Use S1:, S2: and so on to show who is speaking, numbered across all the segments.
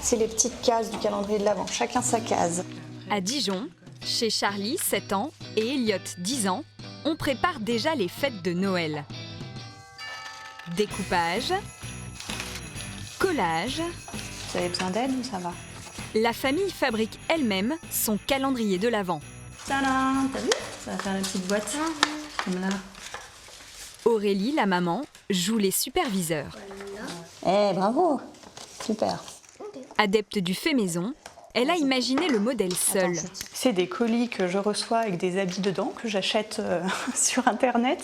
S1: C'est les petites cases du calendrier de l'Avent, chacun sa case.
S2: À Dijon, chez Charlie, 7 ans, et Elliot, 10 ans, on prépare déjà les fêtes de Noël. Découpage, collage.
S1: Vous avez besoin d'aide ou ça va?
S2: La famille fabrique elle-même son calendrier de l'Avent.
S1: Tadam, t'as vu? Ça va faire la petite boîte. Comme là.
S2: Aurélie, la maman, joue les superviseurs.
S1: Eh, bravo! Super.
S2: Adepte du fait maison, elle a imaginé le modèle seul.
S1: C'est des colis que je reçois avec des habits dedans, que j'achète sur Internet.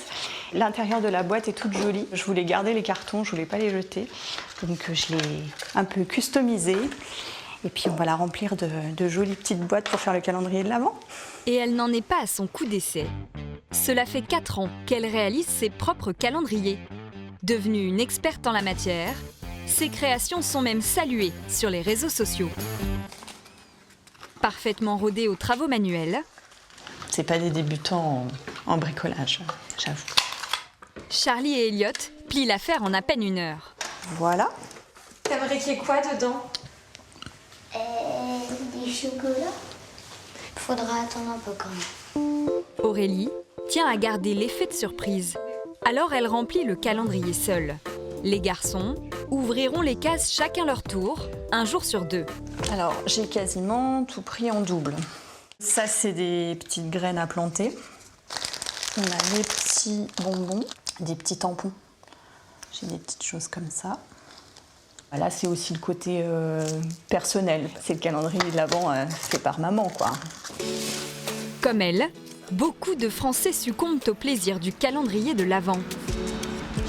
S1: L'intérieur de la boîte est toute jolie. Je voulais garder les cartons, je voulais pas les jeter. Donc je l'ai un peu customisé. Et puis on va la remplir de jolies petites boîtes pour faire le calendrier de l'Avent.
S2: Et elle n'en est pas à son coup d'essai. Cela fait 4 ans qu'elle réalise ses propres calendriers. Devenue une experte en la matière, ses créations sont même saluées sur les réseaux sociaux. Parfaitement rodée aux travaux manuels,
S1: C'est pas des débutants en bricolage, j'avoue.
S2: Charlie et Elliot plient l'affaire en à peine 1 heure.
S1: Voilà.
S2: T'aimerais qu'il y ait quoi dedans?
S3: Des chocolats. Faudra attendre un peu quand même.
S2: Aurélie tient à garder l'effet de surprise. Alors elle remplit le calendrier seule. Les garçons ouvriront les cases chacun leur tour, un jour sur 2.
S1: Alors, j'ai quasiment tout pris en double. Ça, c'est des petites graines à planter. On a les petits bonbons, des petits tampons. J'ai des petites choses comme ça. Là, c'est aussi le côté personnel. C'est le calendrier de l'Avent fait par maman, quoi.
S2: Comme elle, beaucoup de Français succombent au plaisir du calendrier de l'Avent.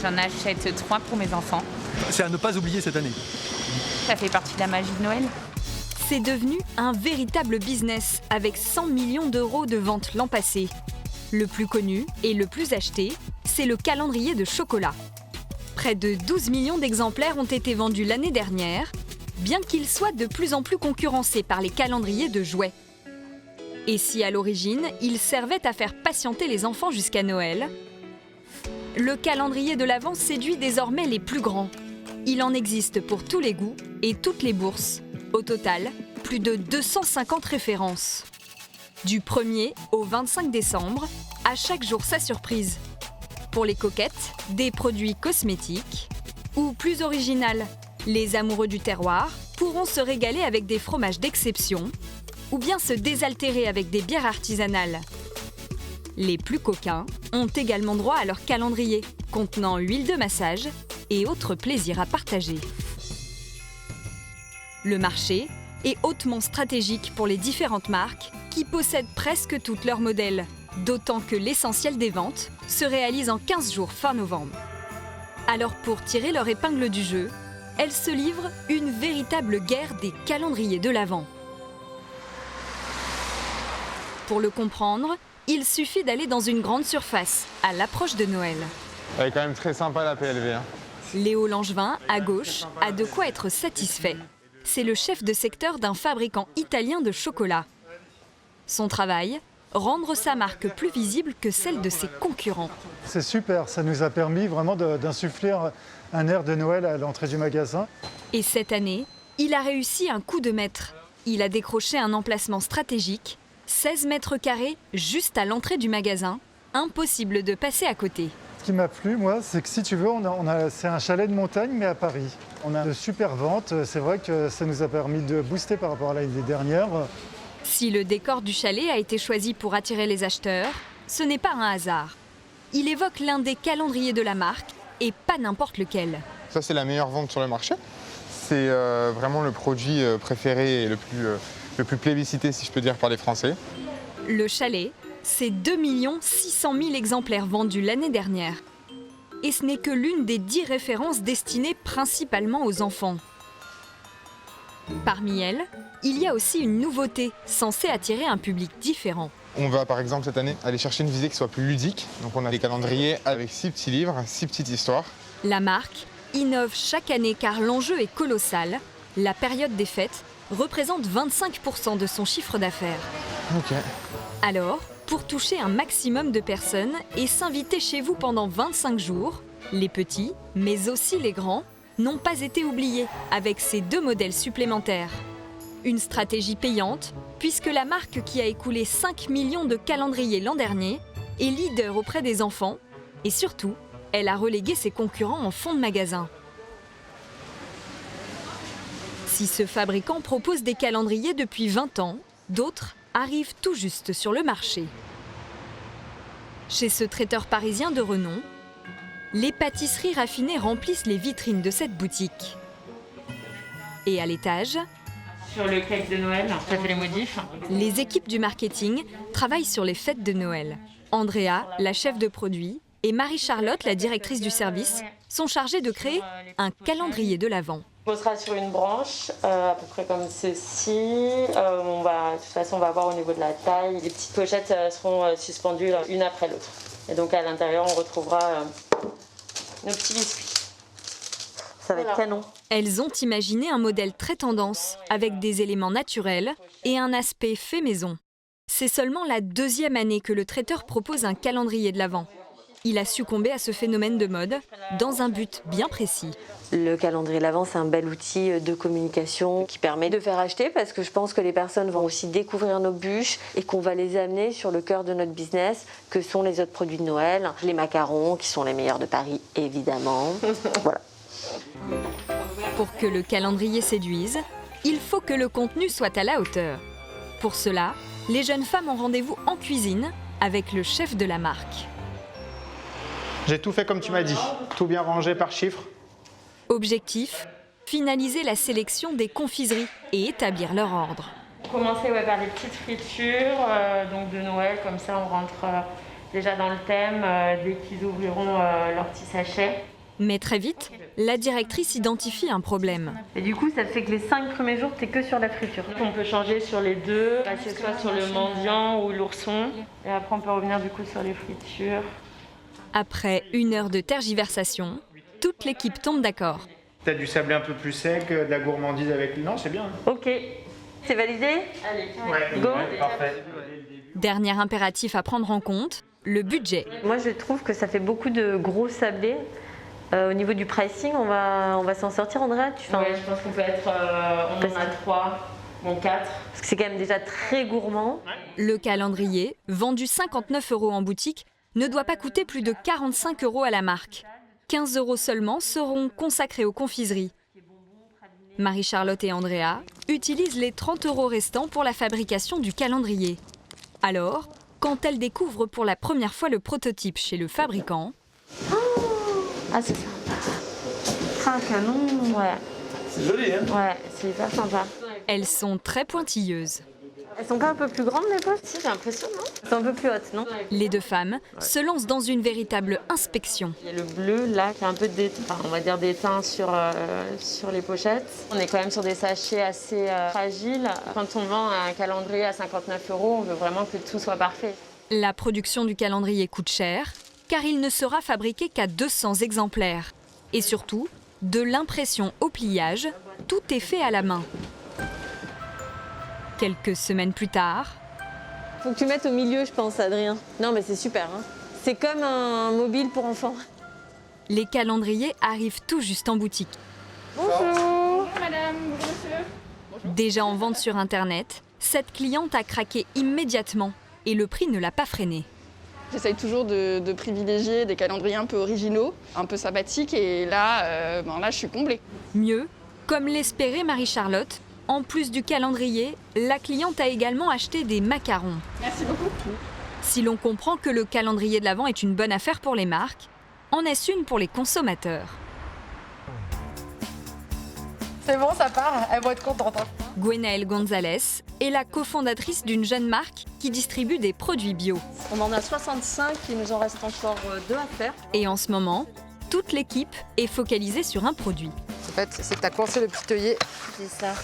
S4: J'en achète 3 pour mes enfants.
S5: C'est à ne pas oublier cette année.
S4: Ça fait partie de la magie de Noël.
S2: C'est devenu un véritable business avec 100 millions d'euros de ventes l'an passé. Le plus connu et le plus acheté, c'est le calendrier de chocolat. Près de 12 millions d'exemplaires ont été vendus l'année dernière, bien qu'il soit de plus en plus concurrencé par les calendriers de jouets. Et si à l'origine, il servait à faire patienter les enfants jusqu'à Noël, le calendrier de l'Avent séduit désormais les plus grands. Il en existe pour tous les goûts et toutes les bourses. Au total, plus de 250 références. Du 1er au 25 décembre, à chaque jour sa surprise. Pour les coquettes, des produits cosmétiques. Ou plus original, les amoureux du terroir pourront se régaler avec des fromages d'exception ou bien se désaltérer avec des bières artisanales. Les plus coquins ont également droit à leur calendrier, contenant huile de massage et autres plaisirs à partager. Le marché est hautement stratégique pour les différentes marques qui possèdent presque tous leurs modèles, d'autant que l'essentiel des ventes se réalise en 15 jours fin novembre. Alors pour tirer leur épingle du jeu, elles se livrent une véritable guerre des calendriers de l'Avent. Pour le comprendre, il suffit d'aller dans une grande surface, à l'approche de Noël.
S6: Elle est quand même très sympa la PLV. Hein.
S2: Léo Langevin, à gauche, a de quoi être satisfait. C'est le chef de secteur d'un fabricant italien de chocolat. Son travail, rendre sa marque plus visible que celle de ses concurrents.
S7: C'est super, ça nous a permis vraiment d'insuffler un air de Noël à l'entrée du magasin.
S2: Et cette année, il a réussi un coup de maître. Il a décroché un emplacement stratégique, 16 mètres carrés juste à l'entrée du magasin, impossible de passer à côté.
S7: Ce qui m'a plu, moi, c'est que si tu veux, c'est un chalet de montagne, mais à Paris. On a de super ventes, c'est vrai que ça nous a permis de booster par rapport à l'année dernière.
S2: Si le décor du chalet a été choisi pour attirer les acheteurs, ce n'est pas un hasard. Il évoque l'un des calendriers de la marque, et pas n'importe lequel.
S6: Ça, c'est la meilleure vente sur le marché. C'est vraiment le produit préféré et le plus plébiscité, si je peux dire, par les Français.
S2: Le chalet, c'est 2 600 000 exemplaires vendus l'année dernière. Et ce n'est que l'une des 10 références destinées principalement aux enfants. Parmi elles, il y a aussi une nouveauté censée attirer un public différent.
S6: On va par exemple cette année aller chercher une visée qui soit plus ludique. Donc on a des calendriers avec 6 petits livres, 6 petites histoires.
S2: La marque innove chaque année car l'enjeu est colossal. La période des fêtes représente 25% de son chiffre d'affaires.
S6: Ok.
S2: Alors, pour toucher un maximum de personnes et s'inviter chez vous pendant 25 jours, les petits, mais aussi les grands, n'ont pas été oubliés avec ces 2 modèles supplémentaires. Une stratégie payante, puisque la marque qui a écoulé 5 millions de calendriers l'an dernier est leader auprès des enfants et surtout, elle a relégué ses concurrents en fond de magasin. Si ce fabricant propose des calendriers depuis 20 ans, d'autres arrivent tout juste sur le marché. Chez ce traiteur parisien de renom, les pâtisseries raffinées remplissent les vitrines de cette boutique. Et à l'étage,
S4: Sur le cake de Noël, ça fait les modifs.
S2: les équipes du marketing travaillent sur les fêtes de Noël. Andrea, la chef de produit, et Marie-Charlotte, la directrice du service, sont chargées de créer un calendrier de l'Avent.
S8: On sera sur une branche, à peu près comme ceci. De toute façon, on va voir au niveau de la taille. Les petites pochettes seront suspendues une après l'autre. Et donc à l'intérieur, on retrouvera nos petits biscuits. Ça va être canon.
S2: Elles ont imaginé un modèle très tendance, avec des éléments naturels et un aspect fait maison. C'est seulement la 2e année que le traiteur propose un calendrier de l'Avent. Il a succombé à ce phénomène de mode dans un but bien précis.
S9: Le calendrier de l'Avent, c'est un bel outil de communication qui permet de faire acheter parce que je pense que les personnes vont aussi découvrir nos bûches et qu'on va les amener sur le cœur de notre business, que sont les autres produits de Noël, les macarons qui sont les meilleurs de Paris, évidemment. Voilà.
S2: Pour que le calendrier séduise, il faut que le contenu soit à la hauteur. Pour cela, les jeunes femmes ont rendez-vous en cuisine avec le chef de la marque.
S10: J'ai tout fait comme tu m'as dit, tout bien rangé par chiffre.
S2: Objectif, finaliser la sélection des confiseries et établir leur ordre.
S8: Commencer par les petites fritures donc de Noël, comme ça on rentre déjà dans le thème dès qu'ils ouvriront leur petit sachet.
S2: Mais très vite, la directrice identifie un problème.
S8: Et du coup, ça fait que les 5 premiers jours, t'es que sur la friture. On peut changer sur les deux, passer soit sur le mendiant ou l'ourson. Et après, on peut revenir du coup sur les fritures.
S2: Après 1 heure de tergiversation, toute l'équipe tombe d'accord.
S10: T'as du sablé un peu plus sec, de la gourmandise avec... Non, c'est bien.
S8: Ok, c'est validé? Allez, go.
S10: Ouais, parfait.
S2: Dernier impératif à prendre en compte, le budget.
S8: Moi, je trouve que ça fait beaucoup de gros sablés. Au niveau du pricing, on va s'en sortir, Andrea? Je pense qu'on peut être... on en a 3, bon 4. Parce que c'est quand même déjà très gourmand.
S2: Le calendrier, vendu 59 € en boutique, ne doit pas coûter plus de 45 € à la marque. 15 € seulement seront consacrés aux confiseries. Marie-Charlotte et Andrea utilisent les 30 € restants pour la fabrication du calendrier. Alors, quand elles découvrent pour la première fois le prototype chez le fabricant...
S8: Ah, c'est sympa. Un canon, ouais.
S10: C'est joli, hein?
S8: Ouais, c'est hyper sympa.
S2: Elles sont très pointilleuses.
S8: Elles sont pas un peu plus grandes, les poches? Si, j'ai l'impression, non? Elles sont un peu plus hautes, non?
S2: Les 2 femmes se lancent dans une véritable inspection.
S8: Il y a le bleu, là, qui a un peu on va dire d'étain sur les pochettes. On est quand même sur des sachets assez fragiles. Quand on vend un calendrier à 59 €, on veut vraiment que tout soit parfait.
S2: La production du calendrier coûte cher, car il ne sera fabriqué qu'à 200 exemplaires. Et surtout, de l'impression au pliage, tout est fait à la main. Quelques semaines plus tard...
S8: Faut que tu mettes au milieu, je pense, Adrien. Non, mais c'est super, hein. C'est comme un mobile pour enfants.
S2: Les calendriers arrivent tout juste en boutique.
S8: Bonjour.
S4: Bonjour madame, bonjour monsieur.
S2: Déjà en vente sur Internet, cette cliente a craqué immédiatement et le prix ne l'a pas freinée.
S11: J'essaye toujours de privilégier des calendriers un peu originaux, un peu sympathiques, et là, là je suis comblée.
S2: Mieux, comme l'espérait Marie-Charlotte, en plus du calendrier, la cliente a également acheté des macarons.
S11: Merci beaucoup.
S2: Si l'on comprend que le calendrier de l'Avent est une bonne affaire pour les marques, en est-ce une pour les consommateurs?
S12: C'est bon, ça part, elles vont être contentes.
S2: Gwenaëlle Gonzalez est la cofondatrice d'une jeune marque qui distribue des produits bio.
S12: On en a 65, il nous en reste encore 2 à faire.
S2: Et en ce moment, toute l'équipe est focalisée sur un produit.
S12: En fait, c'est que tu as coincé le petit œillet.
S8: C'est ça.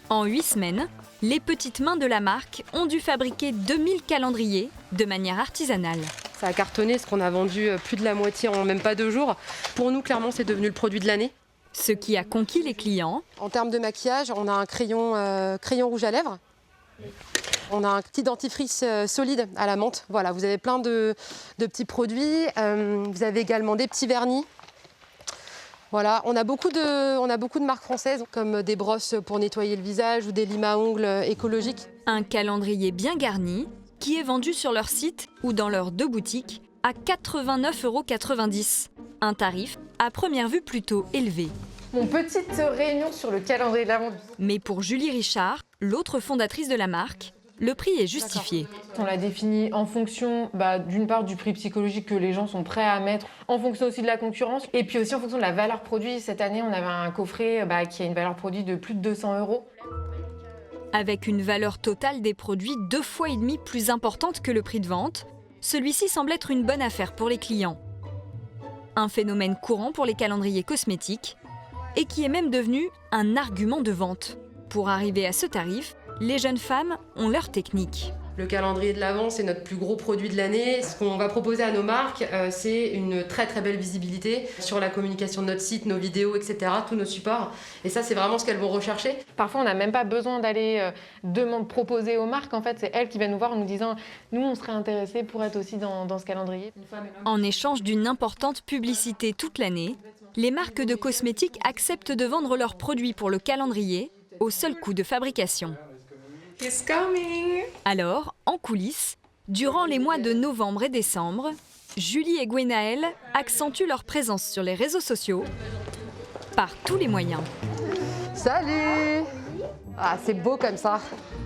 S2: En 8 semaines, les petites mains de la marque ont dû fabriquer 2000 calendriers de manière artisanale.
S13: Ça a cartonné, parce qu'on a vendu plus de la moitié en même pas 2 jours. Pour nous, clairement, c'est devenu le produit de l'année.
S2: Ce qui a conquis les clients.
S13: En termes de maquillage, on a un crayon rouge à lèvres. On a un petit dentifrice solide à la menthe. Voilà, vous avez plein de petits produits. Vous avez également des petits vernis. Voilà, on a beaucoup de marques françaises, comme des brosses pour nettoyer le visage ou des limes à ongles écologiques.
S2: Un calendrier bien garni qui est vendu sur leur site ou dans leurs 2 boutiques à 89,90 €. Un tarif à première vue plutôt élevé.
S14: Mon petite réunion sur le calendrier de l'Avent.
S2: Mais pour Julie Richard, l'autre fondatrice de la marque, le prix est justifié.
S14: On l'a défini en fonction d'une part du prix psychologique que les gens sont prêts à mettre, en fonction aussi de la concurrence, et puis aussi en fonction de la valeur produit. Cette année, on avait un coffret qui a une valeur produit de plus de 200 €.
S2: Avec une valeur totale des produits 2,5 fois plus importante que le prix de vente, celui-ci semble être une bonne affaire pour les clients. Un phénomène courant pour les calendriers cosmétiques et qui est même devenu un argument de vente. Pour arriver à ce tarif, les jeunes femmes ont leur technique.
S13: Le calendrier de l'Avent, c'est notre plus gros produit de l'année. Ce qu'on va proposer à nos marques, c'est une très très belle visibilité sur la communication de notre site, nos vidéos, etc., tous nos supports. Et ça, c'est vraiment ce qu'elles vont rechercher.
S14: Parfois, on n'a même pas besoin d'aller proposer aux marques. En fait, c'est elles qui viennent nous voir en nous disant « Nous, on serait intéressés pour être aussi dans ce calendrier. »
S2: En échange d'une importante publicité toute l'année, les marques de cosmétiques acceptent de vendre leurs produits pour le calendrier au seul coût de fabrication.
S11: It's coming.
S2: Alors, en coulisses, durant les mois de novembre et décembre, Julie et Gwenaëlle accentuent leur présence sur les réseaux sociaux par tous les moyens.
S13: Salut! Ah, c'est beau comme ça.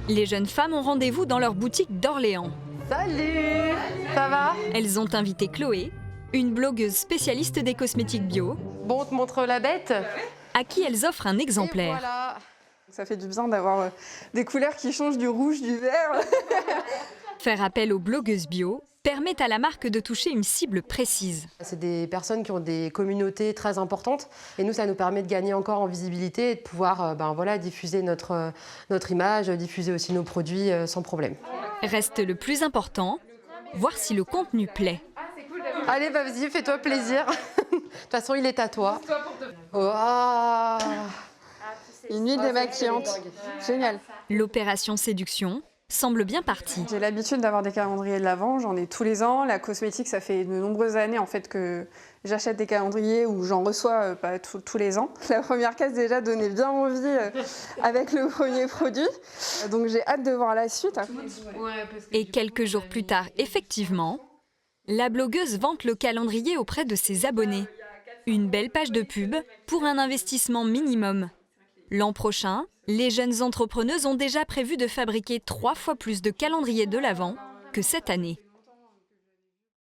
S2: Les jeunes femmes ont rendez-vous dans leur boutique d'Orléans.
S13: Salut! Ça va?
S2: Elles ont invité Chloé, une blogueuse spécialiste des cosmétiques bio.
S13: Bon, on te montre la bête?
S2: À qui elles offrent un exemplaire.
S13: Et voilà.
S11: Ça fait du bien d'avoir des couleurs qui changent du rouge, du vert.
S2: Faire appel aux blogueuses bio permet à la marque de toucher une cible précise.
S13: C'est des personnes qui ont des communautés très importantes et nous, ça nous permet de gagner encore en visibilité et de pouvoir diffuser notre image, diffuser aussi nos produits sans problème.
S2: Reste le plus important, voir si le contenu plaît.
S13: Allez, vas-y, fais-toi plaisir. De toute façon, il est à toi. Oh.
S11: Une huile démaquillante. Génial.
S2: L'opération séduction semble bien partie.
S11: J'ai l'habitude d'avoir des calendriers de l'Avent, j'en ai tous les ans. La cosmétique, ça fait de nombreuses années en fait que j'achète des calendriers ou j'en reçois tous les ans. La première case déjà donnait bien envie avec le premier produit. Donc j'ai hâte de voir la suite.
S2: Et quelques jours plus tard, effectivement, la blogueuse vante le calendrier auprès de ses abonnés. Une belle page de pub pour un investissement minimum. L'an prochain, les jeunes entrepreneuses ont déjà prévu de fabriquer 3 fois plus de calendriers de l'Avent que cette année.